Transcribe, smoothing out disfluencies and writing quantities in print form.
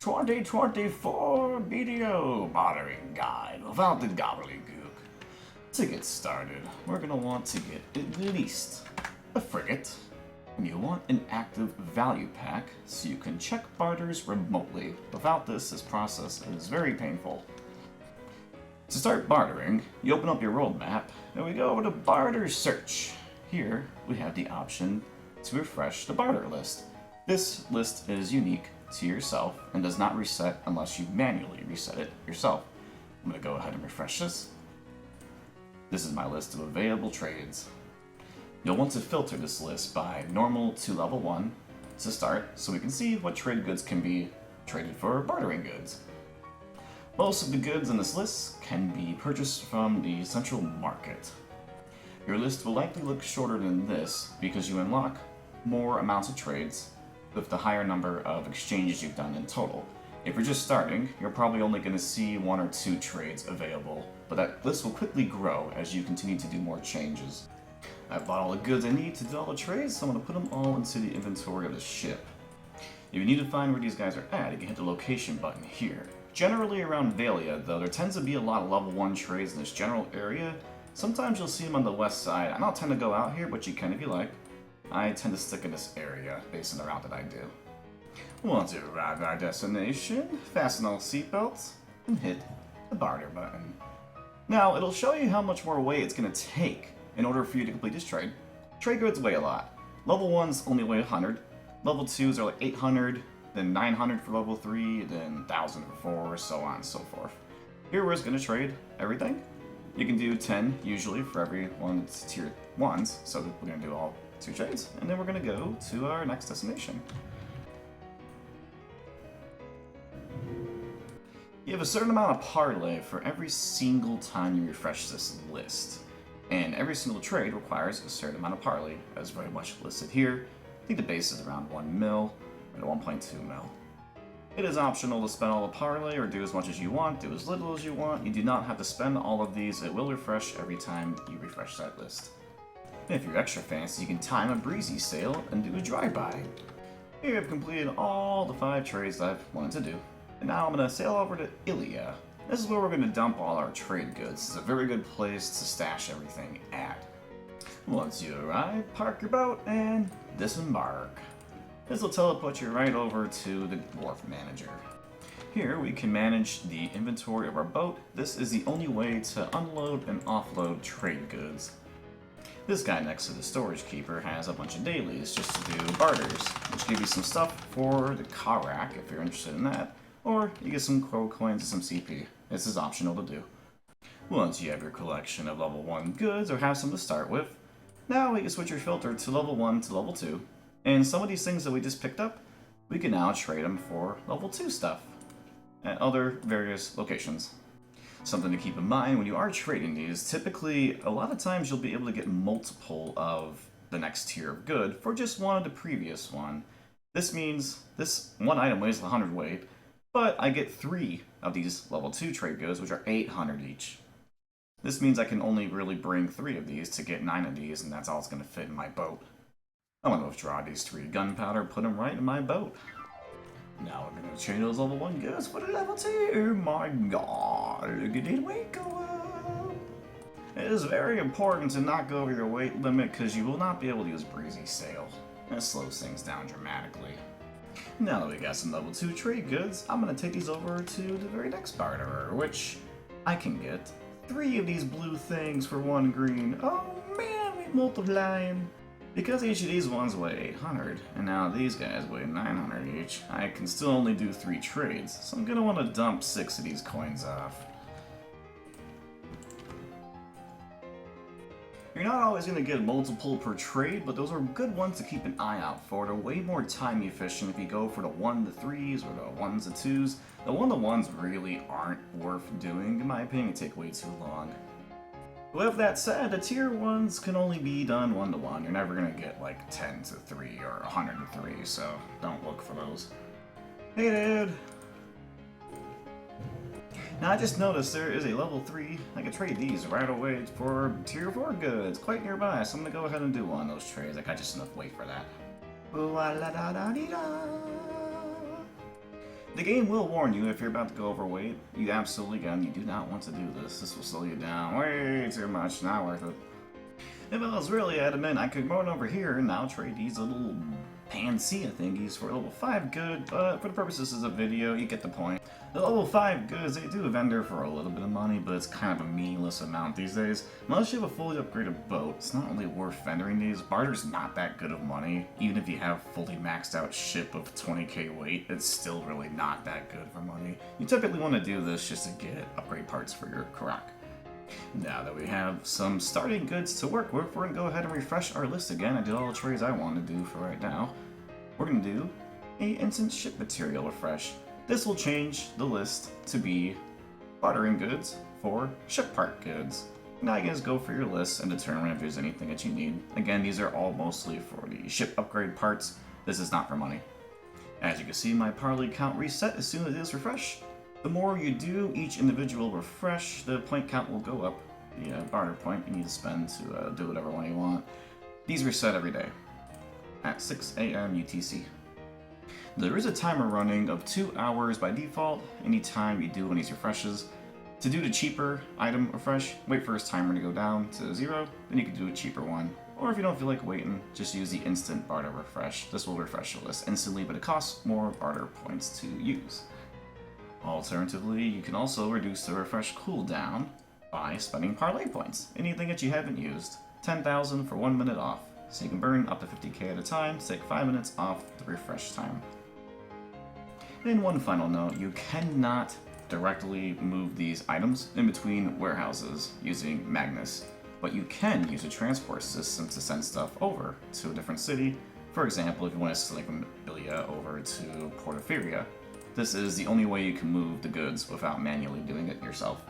2024 BDO Bartering Guide without the gobbledygook. To get started, we're going to want to get at least a frigate, and you want an active value pack so you can check barters remotely. Without this process is very painful. To start bartering, you open up your world map and we go over to Barter Search. Here we have the option to refresh the barter list. This list is unique to yourself and does not reset unless you manually reset it yourself. I'm going to go ahead and refresh this. This is my list of available trades. You'll want to filter this list by normal to level 1 to start so we can see what trade goods can be traded for bartering goods. Most of the goods in this list can be purchased from the central market. Your list will likely look shorter than this because you unlock more amounts of trades with the higher number of exchanges you've done in total. If you're just starting, you're probably only going to see 1 or 2 trades available, but that list will quickly grow as you continue to do more changes. I've bought all the goods I need to do all the trades, so I'm going to put them all into the inventory of the ship. If you need to find where these guys are at, you can hit the location button here. Generally around Valia, though, there tends to be a lot of level 1 trades in this general area. Sometimes you'll see them on the west side. I don't tend to go out here, but you can if you like. I tend to stick in this area based on the route that I do. Once you arrive at our destination, fasten all seatbelts and hit the barter button. Now, it'll show you how much more weight it's going to take in order for you to complete this trade. Trade goods weigh a lot. Level 1s only weigh 100. Level 2s are like 800, then 900 for level 3, then 1000 for 4, so on and so forth. Here we're just going to trade everything. You can do 10 usually for every one that's tier 1s, so we're going to do all 2 trades, and then we're going to go to our next destination. You have a certain amount of parlay for every single time you refresh this list, and every single trade requires a certain amount of parlay, as very much listed here. I think the base is around 1 mil, or 1.2 mil. It is optional to spend all the parlay or do as much as you want, do as little as you want. You do not have to spend all of these. It will refresh every time you refresh that list. If you're extra fancy, you can time a breezy sail and do a drive-by. Here I've completed all the 5 trades that I've wanted to do. And now I'm going to sail over to Epheria. This is where we're going to dump all our trade goods. It's a very good place to stash everything at. Once you arrive, park your boat and disembark. This will teleport you right over to the wharf manager. Here we can manage the inventory of our boat. This is the only way to unload and offload trade goods. This guy next to the storage keeper has a bunch of dailies just to do barters, which give you some stuff for the car rack if you're interested in that, or you get some crow coins and some CP. This is optional to do. Once you have your collection of level 1 goods or have some to start with, now we can switch your filter to level 1 to level 2, and some of these things that we just picked up, we can now trade them for level 2 stuff at other various locations. Something to keep in mind when you are trading these, typically a lot of times you'll be able to get multiple of the next tier of good for just one of the previous one. This means this one item weighs 100 weight, but I get 3 of these level 2 trade goods, which are 800 each. This means I can only really bring 3 of these to get 9 of these, and that's all it's going to fit in my boat. I'm going to withdraw these 3 gunpowder, put them right in my boat. Now we're going to trade those level 1 goods for the level 2. My god, look at that weight go up. It is very important to not go over your weight limit because you will not be able to use breezy sail. That slows things down dramatically. Now that we got some level 2 trade goods, I'm going to take these over to the very next barterer, which I can get 3 of these blue things for 1 green. Oh man, we multiplying. Because each of these ones weigh 800, and now these guys weigh 900 each, I can still only do 3 trades, so I'm going to want to dump 6 of these coins off. You're not always going to get multiple per trade, but those are good ones to keep an eye out for. They're way more time efficient if you go for the 1 to 3s or the 1s to 2s. The 1 to 1s really aren't worth doing, in my opinion. They take way too long. With that said, the tier 1s can only be done 1 to 1. You're never going to get like 10 to 3 or 100 to 3, so don't look for those. Hey dude! Now I just noticed there is a level 3. I can trade these right away for tier 4 goods quite nearby, so I'm going to go ahead and do one of those trades. I got just enough weight for that. The game will warn you if you're about to go overweight. You absolutely can. You do not want to do this. This will slow you down way too much. Not worth it. If I was really adamant, I could run over here and now trade these little Pansy thingies for level 5 good, but for the purposes of the video, you get the point. The level 5 goods, they do vendor for a little bit of money, but it's kind of a meaningless amount these days. Unless you have a fully upgraded boat, it's not really worth vendoring these. Barter's not that good of money. Even if you have fully maxed out ship of 20k weight, it's still really not that good for money. You typically want to do this just to get upgrade parts for your Karak. Now that we have some starting goods to work with, we're going to go ahead and refresh our list again. I did all the trades I want to do for right now. We're going to do a instant ship material refresh. This will change the list to be bartering goods for ship part goods. Now you guys go for your list and determine if there's anything that you need. Again, these are all mostly for the ship upgrade parts. This is not for money. As you can see, my parley count reset as soon as it is refreshed. The more you do each individual refresh, the point count will go up. The barter point you need to spend to do whatever one you want. These reset every day at 6 a.m. UTC. There is a timer running of 2 hours by default anytime you do one of these refreshes. To do the cheaper item refresh, wait for his timer to go down to 0, then you can do a cheaper one. Or if you don't feel like waiting, just use the instant barter refresh. This will refresh the list instantly, but it costs more barter points to use. Alternatively, you can also reduce the refresh cooldown by spending parlay points. Anything that you haven't used, 10,000 for 1 minute off. So you can burn up to 50k at a time to take 5 minutes off the refresh time. And one final note, you cannot directly move these items in between warehouses using Magnus, but you can use a transport system to send stuff over to a different city. For example, if you want to send from Epheria over to Port Epheria, this is the only way you can move the goods without manually doing it yourself.